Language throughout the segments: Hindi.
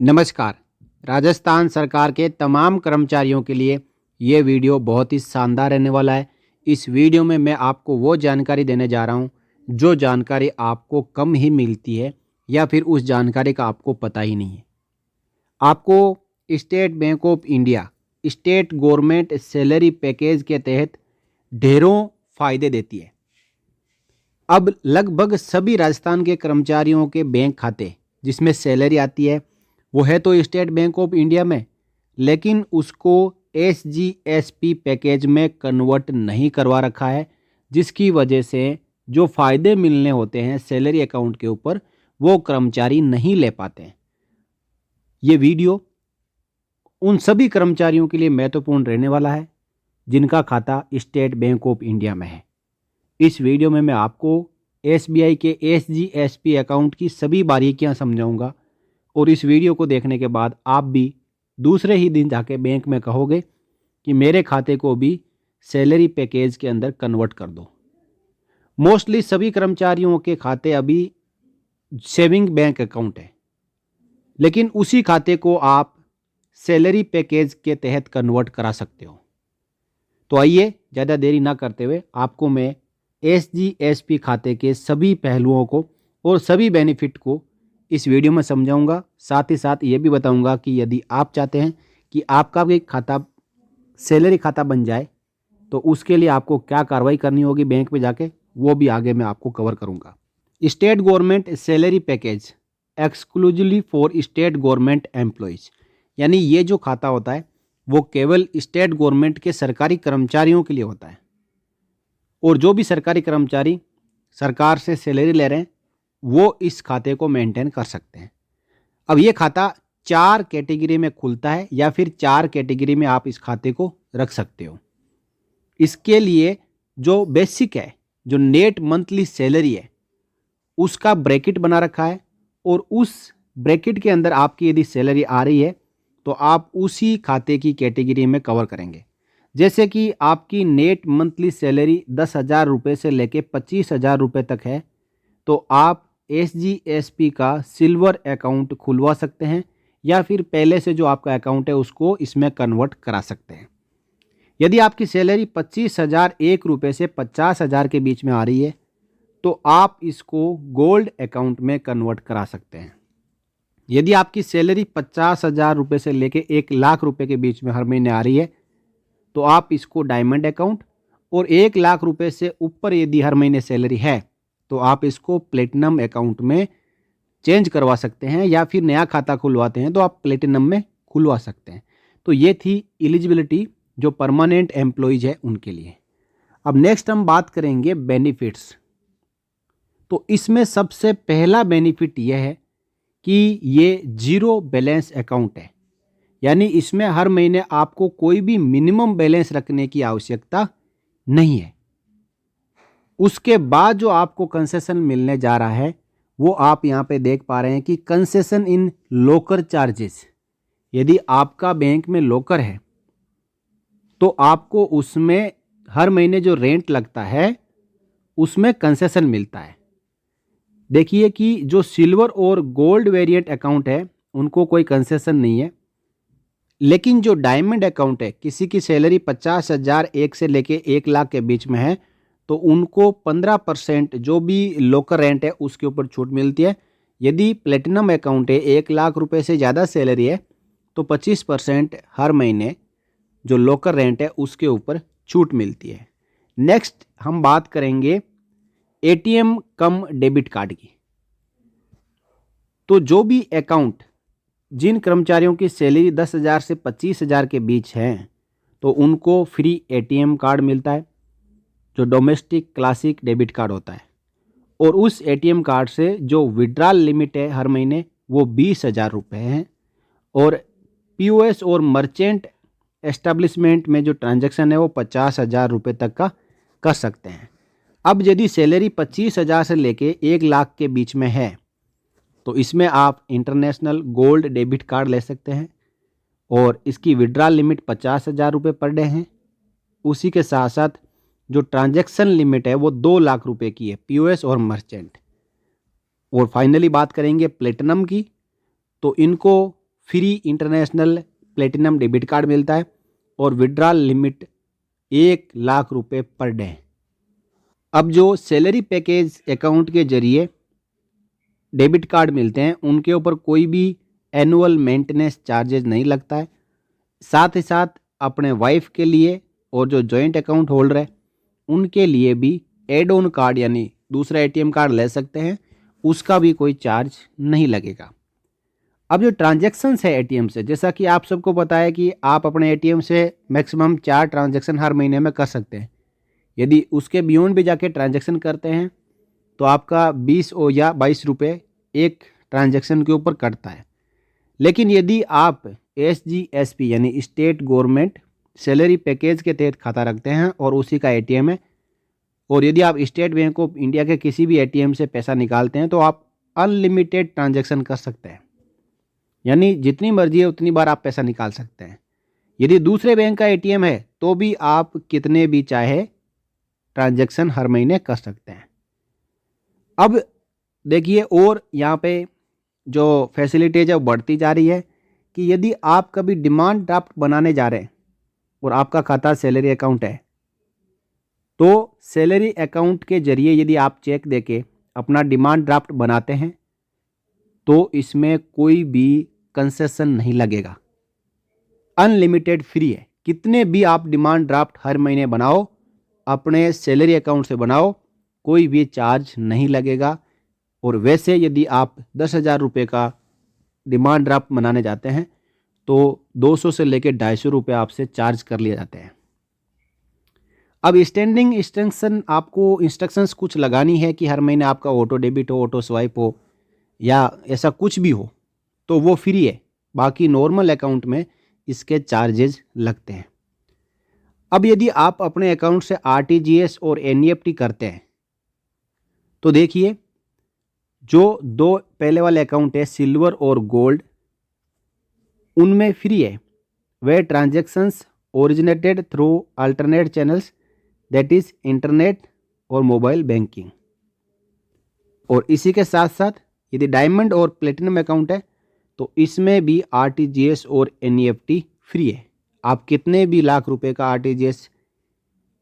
नमस्कार। राजस्थान सरकार के तमाम कर्मचारियों के लिए ये वीडियो बहुत ही शानदार रहने वाला है। इस वीडियो में मैं आपको वो जानकारी देने जा रहा हूँ जो जानकारी आपको कम ही मिलती है या फिर उस जानकारी का आपको पता ही नहीं है। आपको state bank of India state government salary package के तहत ढेरों फ़ायदे देती है। अब लगभग सभी राजस्थान के कर्मचारियों के बैंक खाते जिसमें सैलरी आती है वो है तो स्टेट बैंक ऑफ इंडिया में, लेकिन उसको SGSP पैकेज में कन्वर्ट नहीं करवा रखा है, जिसकी वजह से जो फ़ायदे मिलने होते हैं सैलरी अकाउंट के ऊपर वो कर्मचारी नहीं ले पाते हैं। ये वीडियो उन सभी कर्मचारियों के लिए महत्वपूर्ण रहने वाला है जिनका खाता स्टेट बैंक ऑफ इंडिया में है। इस वीडियो में मैं आपको SBI के SGSP अकाउंट की सभी बारीकियां समझाऊंगा और इस वीडियो को देखने के बाद आप भी दूसरे ही दिन जाके बैंक में कहोगे कि मेरे खाते को भी सैलरी पैकेज के अंदर कन्वर्ट कर दो। मोस्टली सभी कर्मचारियों के खाते अभी सेविंग बैंक अकाउंट है, लेकिन उसी खाते को आप सैलरी पैकेज के तहत कन्वर्ट करा सकते हो। तो आइए ज़्यादा देरी ना करते हुए आपको मैं SGSP खाते के सभी पहलुओं को और सभी बेनिफिट को इस वीडियो में समझाऊंगा। साथ ही साथ ये भी बताऊंगा कि यदि आप चाहते हैं कि आपका भी खाता सैलरी खाता बन जाए तो उसके लिए आपको क्या कार्रवाई करनी होगी बैंक में जाके, वो भी आगे मैं आपको कवर करूंगा। State government salary package exclusively for state government employees, यानी ये जो खाता होता है वो केवल स्टेट गवर्नमेंट के सरकारी कर्मचारियों के लिए होता है। और जो भी सरकारी कर्मचारी सरकार से सैलरी ले रहे हैं वो इस खाते को मेंटेन कर सकते हैं। अब ये खाता 4 कैटेगरी में खुलता है या फिर 4 कैटेगरी में आप इस खाते को रख सकते हो। इसके लिए जो बेसिक है, जो नेट मंथली सैलरी है, उसका ब्रैकेट बना रखा है और उस ब्रैकेट के अंदर आपकी यदि सैलरी आ रही है तो आप उसी खाते की कैटेगरी में कवर करेंगे। जैसे कि आपकी नेट मंथली सैलरी 10,000 रुपये से लेके 25,000 रुपये तक है तो आप SGSP का सिल्वर अकाउंट खुलवा सकते हैं या फिर पहले से जो आपका अकाउंट है उसको इसमें कन्वर्ट करा सकते हैं। यदि आपकी सैलरी 25,001 रुपये से 50,000 के बीच में आ रही है तो आप इसको गोल्ड अकाउंट में कन्वर्ट करा सकते हैं। यदि आपकी सैलरी 50,000 रुपये से लेके 1,00,000 रुपये के बीच में हर महीने आ रही है तो आप इसको डायमंड अकाउंट, और 1,00,000 रुपये से ऊपर यदि हर महीने सैलरी है तो आप इसको प्लेटिनम अकाउंट में चेंज करवा सकते हैं या फिर नया खाता खुलवाते हैं तो आप प्लेटिनम में खुलवा सकते हैं। तो ये थी एलिजिबिलिटी जो परमानेंट एम्प्लॉयज़ है उनके लिए। अब नेक्स्ट हम बात करेंगे बेनिफिट्स। तो इसमें सबसे पहला बेनिफिट यह है कि ये जीरो बैलेंस अकाउंट है, यानी इसमें हर महीने आपको कोई भी मिनिमम बैलेंस रखने की आवश्यकता नहीं है। उसके बाद जो आपको कंसेशन मिलने जा रहा है वो आप यहाँ पे देख पा रहे हैं कि कंसेशन इन लॉकर चार्जेस। यदि आपका बैंक में लॉकर है तो आपको उसमें हर महीने जो रेंट लगता है उसमें कंसेशन मिलता है। देखिए कि जो सिल्वर और गोल्ड वेरिएंट अकाउंट है उनको कोई कंसेशन नहीं है, लेकिन जो डायमंड अकाउंट है, किसी की सैलरी 50,000 एक से लेके 1,00,000 के बीच में है तो उनको 15% जो भी लॉकर रेंट है उसके ऊपर छूट मिलती है। यदि प्लेटिनम अकाउंट है, 1,00,000 रुपये से ज़्यादा सैलरी है तो 25% हर महीने जो लॉकर रेंट है उसके ऊपर छूट मिलती है। नेक्स्ट हम बात करेंगे ATM कम डेबिट कार्ड की। तो जो भी अकाउंट, जिन कर्मचारियों की सैलरी 10,000 से 25,000 के बीच है तो उनको फ्री ATM कार्ड मिलता है जो डोमेस्टिक क्लासिक डेबिट कार्ड होता है, और उस ATM कार्ड से जो विड्रॉल लिमिट है हर महीने वो 20,000 रुपये है, और POS और मर्चेंट एस्टेब्लिशमेंट में जो ट्रांजैक्शन है वो 50,000 रुपये तक का कर सकते हैं। अब यदि सैलरी 25,000 से लेके 1,00,000 के बीच में है तो इसमें आप इंटरनेशनल गोल्ड डेबिट कार्ड ले सकते हैं और इसकी विड्रॉल लिमिट 50,000 रुपये पर डे है। उसी के साथ साथ जो ट्रांजैक्शन लिमिट है वो 2,00,000 रुपये की है POS और मर्चेंट। और फाइनली बात करेंगे प्लेटिनम की। तो इनको free international platinum debit card मिलता है और विड्रॉल लिमिट 1,00,000 रुपये पर डे। अब जो सैलरी पैकेज अकाउंट के जरिए डेबिट कार्ड मिलते हैं उनके ऊपर कोई भी एनुअल मेंटेनेंस चार्जेज नहीं लगता है। साथ ही साथ अपने वाइफ के लिए और जो जॉइंट अकाउंट होल्डर है उनके लिए भी एड ऑन कार्ड यानी दूसरा एटीएम कार्ड ले सकते हैं, उसका भी कोई चार्ज नहीं लगेगा। अब जो ट्रांजैक्शंस है एटीएम से, जैसा कि आप सबको पता है कि आप अपने एटीएम से मैक्सिमम 4 ट्रांजैक्शन हर महीने में कर सकते हैं। यदि उसके बियॉन्ड भी जाके ट्रांजैक्शन करते हैं तो आपका 20 या 22 रुपये एक ट्रांजैक्शन के ऊपर कटता है। लेकिन यदि आप SGSP यानी स्टेट गवर्नमेंट सैलरी पैकेज के तहत खाता रखते हैं और उसी का एटीएम है, और यदि आप स्टेट बैंक ऑफ इंडिया के किसी भी एटीएम से पैसा निकालते हैं तो आप अनलिमिटेड ट्रांजैक्शन कर सकते हैं, यानी जितनी मर्जी है उतनी बार आप पैसा निकाल सकते हैं। यदि दूसरे बैंक का एटीएम है तो भी आप कितने भी चाहे ट्रांजैक्शन हर महीने कर सकते हैं। अब देखिए, और यहाँ पे जो फैसिलिटीज है वो बढ़ती जा रही है कि यदि आप कभी डिमांड ड्राफ्ट बनाने जा रहे हैं और आपका खाता सैलरी अकाउंट है तो सैलरी अकाउंट के जरिए यदि आप चेक देके अपना डिमांड ड्राफ्ट बनाते हैं तो इसमें कोई भी कंसेशन नहीं लगेगा, अनलिमिटेड फ्री है। कितने भी आप डिमांड ड्राफ्ट हर महीने बनाओ, अपने सैलरी अकाउंट से बनाओ, कोई भी चार्ज नहीं लगेगा। और वैसे यदि आप 10,000 रुपये का डिमांड ड्राफ्ट बनाने जाते हैं तो 200 से लेकर 250 रुपये आपसे चार्ज कर लिए जाते हैं। अब स्टैंडिंग इंस्ट्रक्शंस कुछ लगानी है कि हर महीने आपका ऑटो डेबिट हो, ऑटो स्वाइप हो या ऐसा कुछ भी हो तो वो फ्री है। बाकी नॉर्मल अकाउंट में इसके चार्जेज लगते हैं। अब यदि आप अपने अकाउंट से RTGS और NEFT करते हैं तो देखिए, जो 2 पहले वाले अकाउंट है सिल्वर और गोल्ड, उनमें फ्री है। वे transactions originated through alternate channels that is internet और मोबाइल बैंकिंग। और इसी के साथ साथ यदि डायमंड और प्लेटिनम अकाउंट है तो इसमें भी RTGS और NEFT फ्री है। आप कितने भी लाख रुपए का RTGS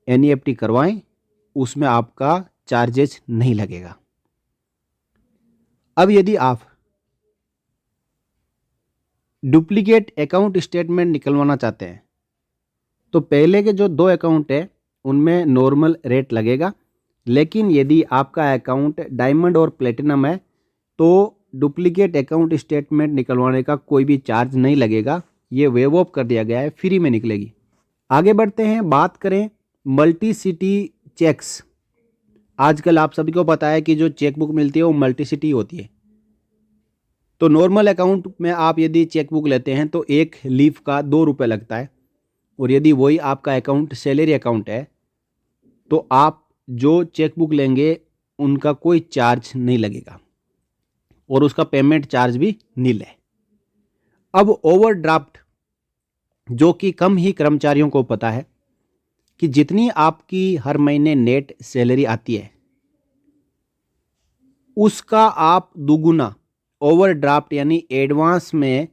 NEFT करवाएं उसमें आपका चार्जेस नहीं लगेगा। अब यदि आप डुप्लीकेट अकाउंट स्टेटमेंट निकलवाना चाहते हैं तो पहले के जो 2 अकाउंट है उनमें नॉर्मल रेट लगेगा, लेकिन यदि आपका अकाउंट डायमंड और प्लेटिनम है तो डुप्लीकेट अकाउंट स्टेटमेंट निकलवाने का कोई भी चार्ज नहीं लगेगा। ये वेव ऑफ कर दिया गया है, फ्री में निकलेगी। आगे बढ़ते हैं, बात करें मल्टी सिटी चेक्स। आजकल आप सभी को पता है कि जो चेक बुक मिलती है वो मल्टी सिटी होती है। तो नॉर्मल अकाउंट में आप यदि चेक बुक लेते हैं तो एक लीफ का 2 रुपये लगता है, और यदि वही आपका अकाउंट सैलरी अकाउंट है तो आप जो चेक बुक लेंगे उनका कोई चार्ज नहीं लगेगा और उसका पेमेंट चार्ज भी नील है। अब ओवरड्राफ्ट, जो कि कम ही कर्मचारियों को पता है कि जितनी आपकी हर महीने नेट सैलरी आती है उसका आप दुगुना ओवरड्राफ्ट यानी एडवांस में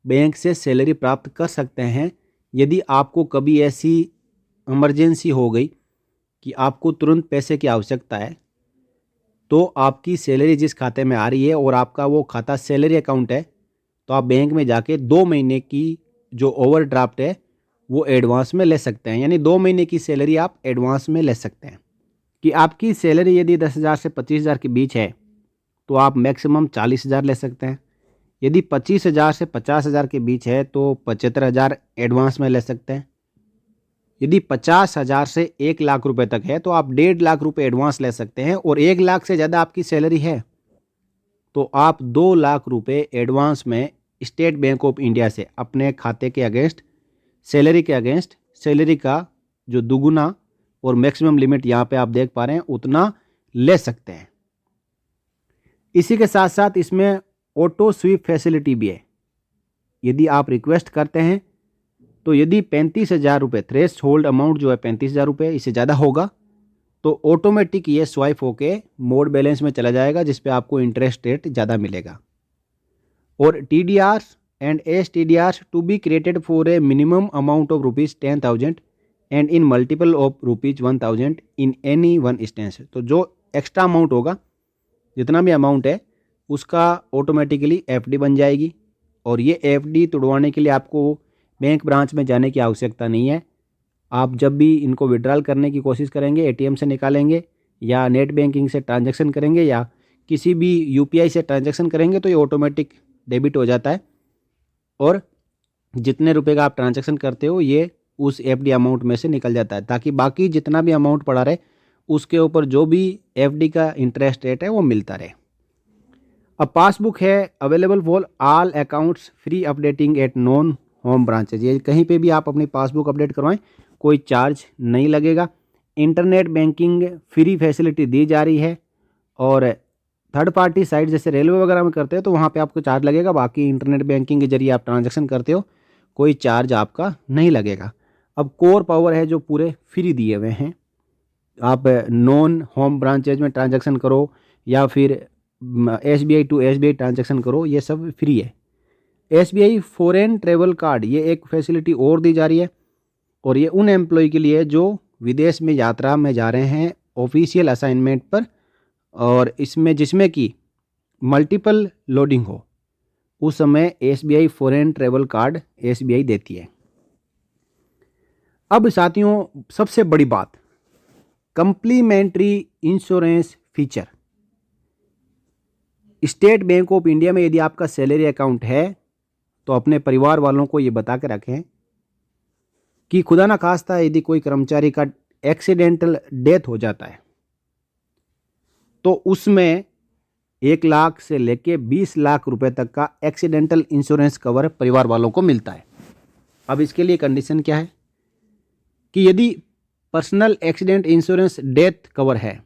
बैंक से सैलरी प्राप्त कर सकते हैं। यदि आपको कभी ऐसी इमरजेंसी हो गई कि आपको तुरंत पैसे की आवश्यकता है तो आपकी सैलरी जिस खाते में आ रही है और आपका वो खाता सैलरी अकाउंट है तो आप बैंक में जाके 2 महीने की जो ओवरड्राफ्ट है वो एडवांस में ले सकते हैं, यानी 2 महीने की सैलरी आप एडवांस में ले सकते हैं। कि आपकी सैलरी यदि 10,000 से 25,000 के बीच है तो आप मैक्सिमम 40,000 ले सकते हैं। यदि 25,000 से 50,000 के बीच है तो 75,000 एडवांस में ले सकते हैं। यदि 50,000 से 1,00,000 रुपए तक है तो आप 1.5 लाख रुपए एडवांस ले सकते हैं, और 1 लाख से ज़्यादा आपकी सैलरी है तो आप 2 लाख रुपए एडवांस में स्टेट बैंक ऑफ इंडिया से अपने खाते के अगेंस्ट सैलरी के अगेंस्ट सैलरी का जो दुगुना और मैक्सिमम लिमिट यहाँ पे आप देख पा रहे हैं उतना ले सकते हैं। इसी के साथ साथ इसमें ऑटो स्वीप फैसिलिटी भी है। यदि आप रिक्वेस्ट करते हैं तो यदि 35,000 रुपये थ्रेश होल्ड अमाउंट जो है 35,000 रुपये, इससे ज़्यादा होगा तो ऑटोमेटिक ये स्वाइप होके मोड बैलेंस में चला जाएगा जिस पे आपको इंटरेस्ट रेट ज़्यादा मिलेगा। और TDR and STDRs to be created for a minimum amount of rupees 10,000 and in multiple of rupees 1,000 in any one instance। तो जो एक्स्ट्रा अमाउंट होगा, जितना भी अमाउंट है, उसका ऑटोमेटिकली एफडी बन जाएगी। और ये एफडी तुड़वाने के लिए आपको बैंक ब्रांच में जाने की आवश्यकता नहीं है। आप जब भी इनको विड्रॉल करने की कोशिश करेंगे, एटीएम से निकालेंगे या नेट बैंकिंग से ट्रांजैक्शन करेंगे या किसी भी यूपीआई से ट्रांजैक्शन करेंगे तो ये ऑटोमेटिक डेबिट हो जाता है और जितने रुपए का आप ट्रांजैक्शन करते हो ये उस एफडी अमाउंट में से निकल जाता है, ताकि बाकी जितना भी अमाउंट पड़ा रहे उसके ऊपर जो भी एफडी का इंटरेस्ट रेट है वो मिलता रहे। अब पासबुक है available for all accounts free updating at non home branches. ये कहीं पे भी आप अपनी पासबुक अपडेट करवाएं, कोई चार्ज नहीं लगेगा। इंटरनेट बैंकिंग फ्री फैसिलिटी दी जा रही है और थर्ड पार्टी साइट जैसे रेलवे वगैरह में करते हो तो वहाँ पे आपको चार्ज लगेगा। बाकी इंटरनेट बैंकिंग के जरिए आप ट्रांजैक्शन करते हो, कोई चार्ज आपका नहीं लगेगा। अब कोर पावर है जो पूरे फ्री दिए हुए हैं। आप नॉन होम ब्रांचेज में ट्रांजैक्शन करो या फिर एसबीआई टू एसबीआई ट्रांजैक्शन करो, ये सब फ्री है। एसबीआई फॉरेन ट्रेवल कार्ड, ये एक फैसिलिटी और दी जा रही है और ये उन एम्प्लॉय के लिए जो विदेश में यात्रा में जा रहे हैं ऑफिशियल असाइनमेंट पर और इसमें जिसमें कि मल्टीपल लोडिंग हो, उस समय SBI foreign travel card SBI देती है। अब साथियों सबसे बड़ी बात, complementary insurance feature. State bank of India में यदि आपका सैलरी अकाउंट है तो अपने परिवार वालों को ये बता के रखें कि खुदा ना खास्ता यदि कोई कर्मचारी का एक्सीडेंटल डेथ हो जाता है तो उसमें 1 लाख से लेके 20 लाख रुपए तक का एक्सीडेंटल इंश्योरेंस कवर परिवार वालों को मिलता है। अब इसके लिए कंडीशन क्या है कि यदि personal accident insurance death cover है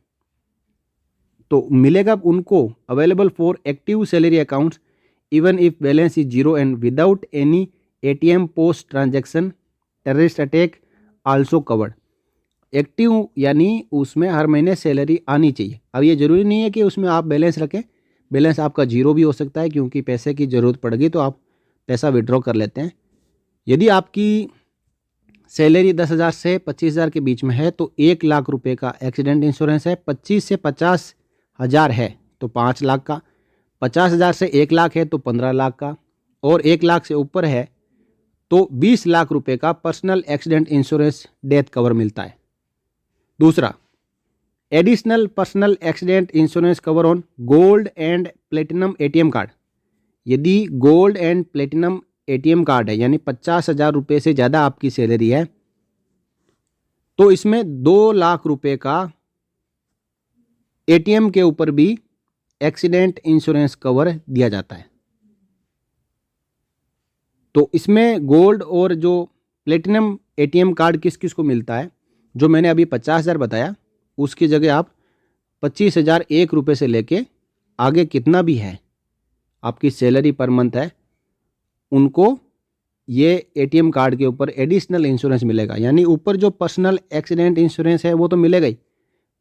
तो मिलेगा उनको available for active salary accounts even if balance is zero and without any ATM post transaction terrorist attack also covered. Active यानी उसमें हर महीने सैलरी आनी चाहिए। अब ये ज़रूरी नहीं है कि उसमें आप बैलेंस रखें, बैलेंस आपका जीरो भी हो सकता है क्योंकि पैसे की ज़रूरत पड़ेगी तो आप पैसा विड्रॉ कर लेते हैं। यदि आपकी सैलरी 10,000 से 25,000 के बीच में है तो 1 लाख रुपए का एक्सीडेंट इंश्योरेंस है, 25 से 50,000 है तो 5 लाख का, 50,000 से 1 लाख है तो 15 लाख का और 1 लाख से ऊपर है तो 20 लाख रुपए का personal accident insurance death cover मिलता है। दूसरा, additional personal accident insurance cover on gold and platinum ATM card. यदि gold and platinum ATM card है यानी 50,000 रुपये से ज़्यादा आपकी सैलरी है तो इसमें 2 लाख रुपए का एटीएम के ऊपर भी एक्सीडेंट इंश्योरेंस कवर दिया जाता है। तो इसमें गोल्ड और जो प्लेटिनम एटीएम कार्ड किस किस को मिलता है, जो मैंने अभी 50,000 बताया उसकी जगह आप 25,001 रुपये से लेके आगे कितना भी है आपकी सैलरी पर मंथ है उनको ये एटीएम कार्ड के ऊपर एडिशनल इंश्योरेंस मिलेगा। यानी ऊपर जो पर्सनल एक्सीडेंट इंश्योरेंस है वो तो मिलेगा ही,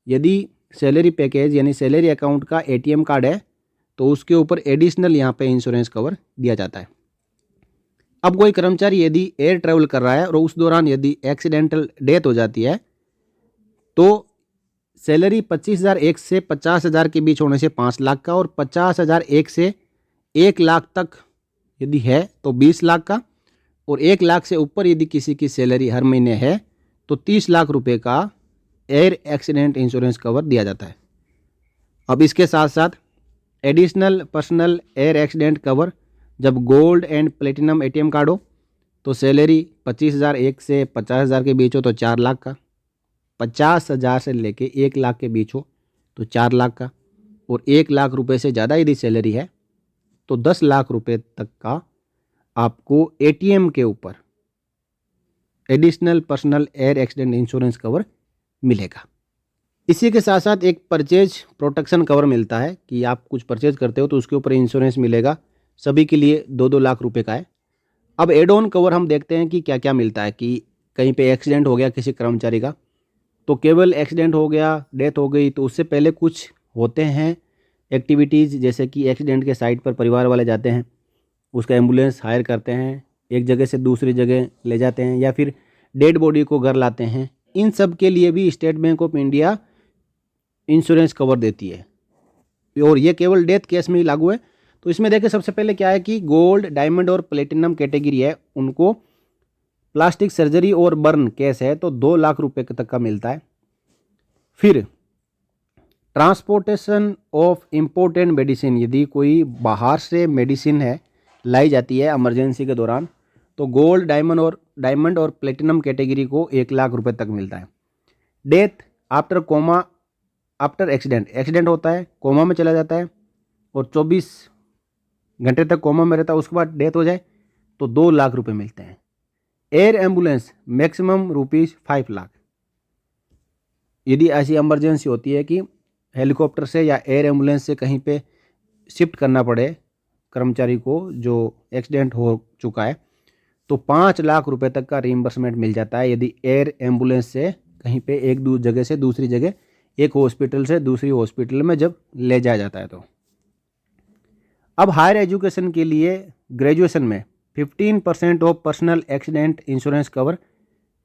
यदि सैलरी पैकेज यानी सैलरी अकाउंट का एटीएम कार्ड है तो उसके ऊपर एडिशनल यहाँ पे इंश्योरेंस कवर दिया जाता है। अब कोई कर्मचारी यदि एयर ट्रैवल कर रहा है और उस दौरान यदि एक्सीडेंटल डेथ हो जाती है तो सैलरी 25,001 से 50,000 के बीच होने से 5 लाख का और 50,001 से 1 लाख तक यदि है तो 20 लाख का और 1 लाख से ऊपर यदि किसी की सैलरी हर महीने है तो 30 लाख रुपए का एयर एक्सीडेंट इंश्योरेंस कवर दिया जाता है। अब इसके साथ साथ additional personal air accident cover जब gold and platinum ATM card हो तो सैलरी 25,001 से 50,000 के बीच हो तो 4 लाख का, 50,000 से लेके 1 लाख के बीच हो तो 4 लाख का और 1 लाख रुपए से ज़्यादा यदि सैलरी है तो 10 लाख रुपए तक का आपको एटीएम के ऊपर additional personal air accident insurance cover मिलेगा। इसी के साथ साथ एक परचेज प्रोटेक्शन कवर मिलता है कि आप कुछ परचेज करते हो तो उसके ऊपर इंश्योरेंस मिलेगा, सभी के लिए 2-2 लाख रुपए का है। अब एड ऑन कवर हम देखते हैं कि क्या क्या मिलता है कि कहीं पे एक्सीडेंट हो गया किसी कर्मचारी का तो केवल एक्सीडेंट हो गया, डेथ हो गई तो उससे पहले कुछ होते हैं एक्टिविटीज़ जैसे कि एक्सीडेंट के साइट पर परिवार वाले जाते हैं उसका एम्बुलेंस हायर करते हैं, एक जगह से दूसरी जगह ले जाते हैं, या फिर डेड बॉडी को घर लाते हैं, इन सब के लिए भी state bank of India insurance cover देती है। और ये केवल डेथ केस में ही लागू है। तो इसमें देखिए सबसे पहले क्या है कि गोल्ड, डायमंड और प्लेटिनम कैटेगरी है, उनको प्लास्टिक सर्जरी और बर्न केस है तो 2 लाख रुपए तक का मिलता है। फिर ट्रांसपोर्टेशन ऑफ इम्पोर्टेंट मेडिसिन, यदि कोई बाहर से मेडिसिन है लाई जाती है इमरजेंसी के दौरान, तो गोल्ड, डायमंड और प्लेटिनम कैटेगरी को 1 लाख रुपए तक मिलता है। Death after coma, after accident होता है, कोमा में चला जाता है और 24 घंटे तक कोमा में रहता है, उसके बाद डेथ हो जाए तो 2 लाख रुपए मिलते हैं। Air ambulance maximum ₹5 lakh. यदि ऐसी इमरजेंसी होती है कि हेलीकॉप्टर से या एयर एम्बुलेंस से कहीं पे शिफ्ट करना पड़े कर्मचारी को जो एक्सीडेंट हो चुका है, तो 5 लाख रुपए तक का रीइंबर्समेंट मिल जाता है यदि एयर एम्बुलेंस से कहीं पे एक जगह से दूसरी जगह, एक हॉस्पिटल से दूसरी हॉस्पिटल में जब ले जाया जाता है। तो अब हायर एजुकेशन के लिए ग्रेजुएशन में 15% of personal accident insurance cover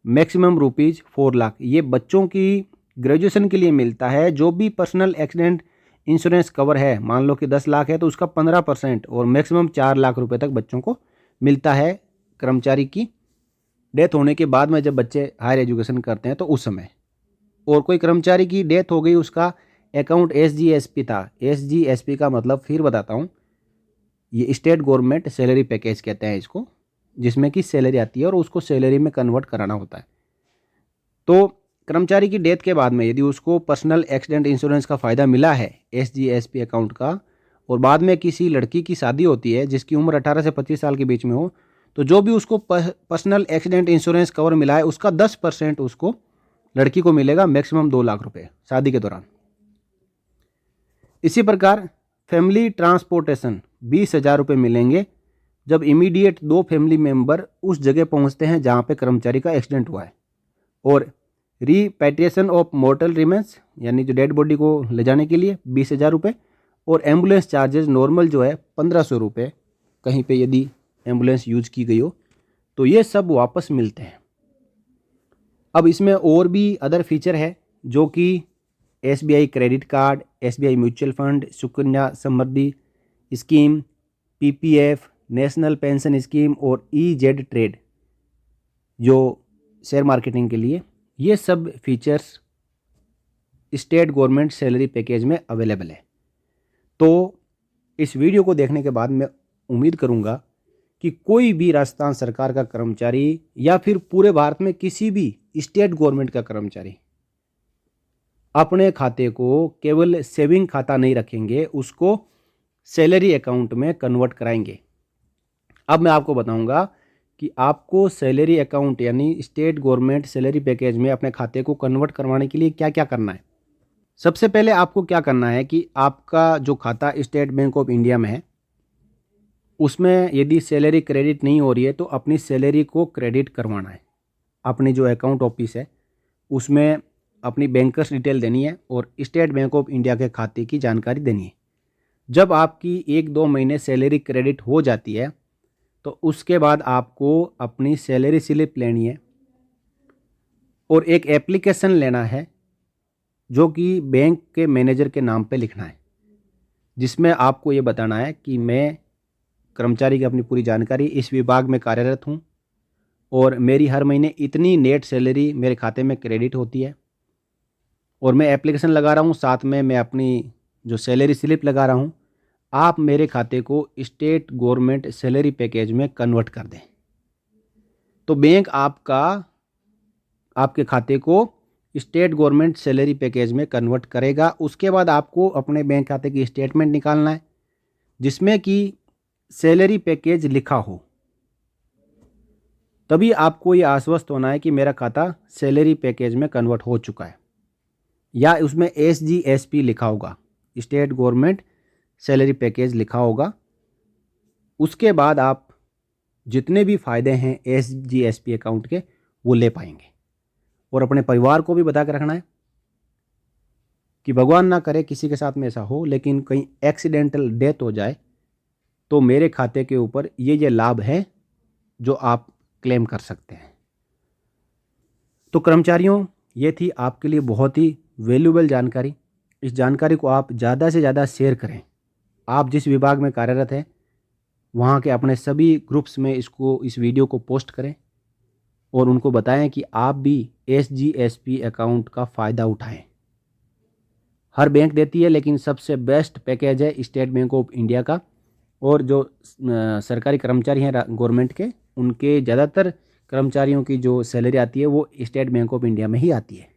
maximum ₹4 lakh, ये बच्चों की ग्रेजुएशन के लिए मिलता है। जो भी पर्सनल एक्सीडेंट इंश्योरेंस कवर है, मान लो कि 10 लाख है तो उसका 15% और मैक्सिमम 4 लाख रुपए तक बच्चों को मिलता है कर्मचारी की डेथ होने के बाद में, जब बच्चे हायर एजुकेशन करते हैं तो उस समय। और कोई कर्मचारी की डेथ हो गई, उसका अकाउंट SGSP था, SGSP का मतलब फिर बताता हूँ, ये स्टेट गवर्नमेंट सैलरी पैकेज कहते हैं इसको, जिसमें कि सैलरी आती है और उसको सैलरी में कन्वर्ट कराना होता है। तो कर्मचारी की डेथ के बाद में यदि उसको पर्सनल एक्सीडेंट इंश्योरेंस का फ़ायदा मिला है SGSP अकाउंट का, और बाद में किसी लड़की की शादी होती है जिसकी उम्र 18 से 25 साल के बीच में हो, तो जो भी उसको पर्सनल एक्सीडेंट इंश्योरेंस कवर मिला है उसका 10% उसको लड़की को मिलेगा, मैक्सिमम 2 लाख रुपए शादी के दौरान। इसी प्रकार फैमिली ट्रांसपोर्टेशन 20,000 रुपये मिलेंगे जब इमीडिएट 2 फैमिली मेंबर उस जगह पहुंचते हैं जहां पे कर्मचारी का एक्सीडेंट हुआ है। और रिपैट्रिएशन ऑफ मोर्टल रिमेन्स, यानी जो डेड बॉडी को ले जाने के लिए 20,000 रुपये, और एम्बुलेंस चार्जेस नॉर्मल जो है 1,500 रुपये, कहीं पे यदि एम्बुलेंस यूज की गई हो तो ये सब वापस मिलते हैं। अब इसमें और भी अदर फीचर है जो कि SBI credit card, SBI mutual fund, Sukanya Samriddhi scheme, PPF, national pension scheme और EZ ट्रेड जो शेयर मार्केटिंग के लिए, ये सब features state government salary package में अवेलेबल है। तो इस वीडियो को देखने के बाद मैं उम्मीद करूंगा कि कोई भी राजस्थान सरकार का कर्मचारी या फिर पूरे भारत में किसी भी स्टेट गवर्नमेंट का कर्मचारी अपने खाते को केवल सेविंग खाता नहीं रखेंगे, उसको सैलरी अकाउंट में कन्वर्ट कराएंगे। अब मैं आपको बताऊंगा कि आपको सैलरी अकाउंट यानी स्टेट गवर्नमेंट सैलरी पैकेज में अपने खाते को कन्वर्ट करवाने के लिए क्या क्या करना है। सबसे पहले आपको क्या करना है कि आपका जो खाता स्टेट बैंक ऑफ इंडिया में है, उसमें यदि सैलरी क्रेडिट नहीं हो रही है तो अपनी सैलरी को क्रेडिट करवाना है। अपनी जो अकाउंट ऑफिस है उसमें अपनी बैंकर्स डिटेल देनी है और स्टेट बैंक ऑफ इंडिया के खाते की जानकारी देनी है। जब आपकी 1-2 महीने सैलरी क्रेडिट हो जाती है तो उसके बाद आपको अपनी सैलरी स्लिप लेनी है और एक एप्लीकेशन लेना है जो कि बैंक के मैनेजर के नाम पे लिखना है, जिसमें आपको ये बताना है कि मैं कर्मचारी की अपनी पूरी जानकारी, इस विभाग में कार्यरत हूँ और मेरी हर महीने इतनी नेट सैलरी मेरे खाते में क्रेडिट होती है और मैं एप्लीकेशन लगा रहा हूँ, साथ में मैं अपनी जो सैलरी स्लिप लगा रहा हूँ। आप मेरे खाते को स्टेट गवर्नमेंट सैलरी पैकेज में कन्वर्ट कर दें तो बैंक आपके खाते को स्टेट गवर्नमेंट सैलरी पैकेज में कन्वर्ट करेगा। उसके बाद आपको अपने बैंक खाते की स्टेटमेंट निकालना है जिसमें कि सैलरी पैकेज लिखा हो, तभी आपको ये आश्वस्त होना है कि मेरा खाता सैलरी पैकेज में कन्वर्ट हो चुका है, या उसमें SGSP लिखा होगा, स्टेट गवर्नमेंट सैलरी पैकेज लिखा होगा। उसके बाद आप जितने भी फ़ायदे हैं SGSP अकाउंट के वो ले पाएंगे। और अपने परिवार को भी बता के रखना है कि भगवान ना करे किसी के साथ में ऐसा हो, लेकिन कहीं एक्सीडेंटल डेथ हो जाए तो मेरे खाते के ऊपर ये लाभ है जो आप क्लेम कर सकते हैं। तो कर्मचारियों, ये थी आपके लिए बहुत ही वैल्यूएबल जानकारी। इस जानकारी को आप ज़्यादा से ज़्यादा शेयर करें। आप जिस विभाग में कार्यरत हैं वहाँ के अपने सभी ग्रुप्स में इस वीडियो को पोस्ट करें और उनको बताएं कि आप भी SGSP अकाउंट का फ़ायदा उठाएं। हर बैंक देती है, लेकिन सबसे बेस्ट पैकेज है स्टेट बैंक ऑफ इंडिया का। और जो सरकारी कर्मचारी हैं गवर्नमेंट के, उनके ज़्यादातर कर्मचारियों की जो सैलरी आती है वो स्टेट बैंक ऑफ इंडिया में ही आती है।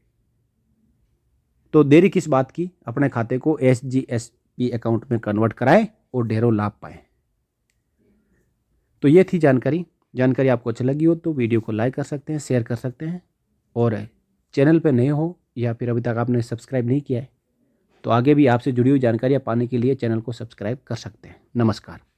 तो देरी किस बात की, अपने खाते को SGSP अकाउंट में कन्वर्ट कराएं और ढेरों लाभ पाएं। तो ये थी जानकारी आपको अच्छी लगी हो तो वीडियो को लाइक कर सकते हैं, शेयर कर सकते हैं। और चैनल पर नए हो या फिर अभी तक आपने सब्सक्राइब नहीं किया है तो आगे भी आपसे जुड़ी हुई जानकारियाँ पाने के लिए चैनल को सब्सक्राइब कर सकते हैं। नमस्कार।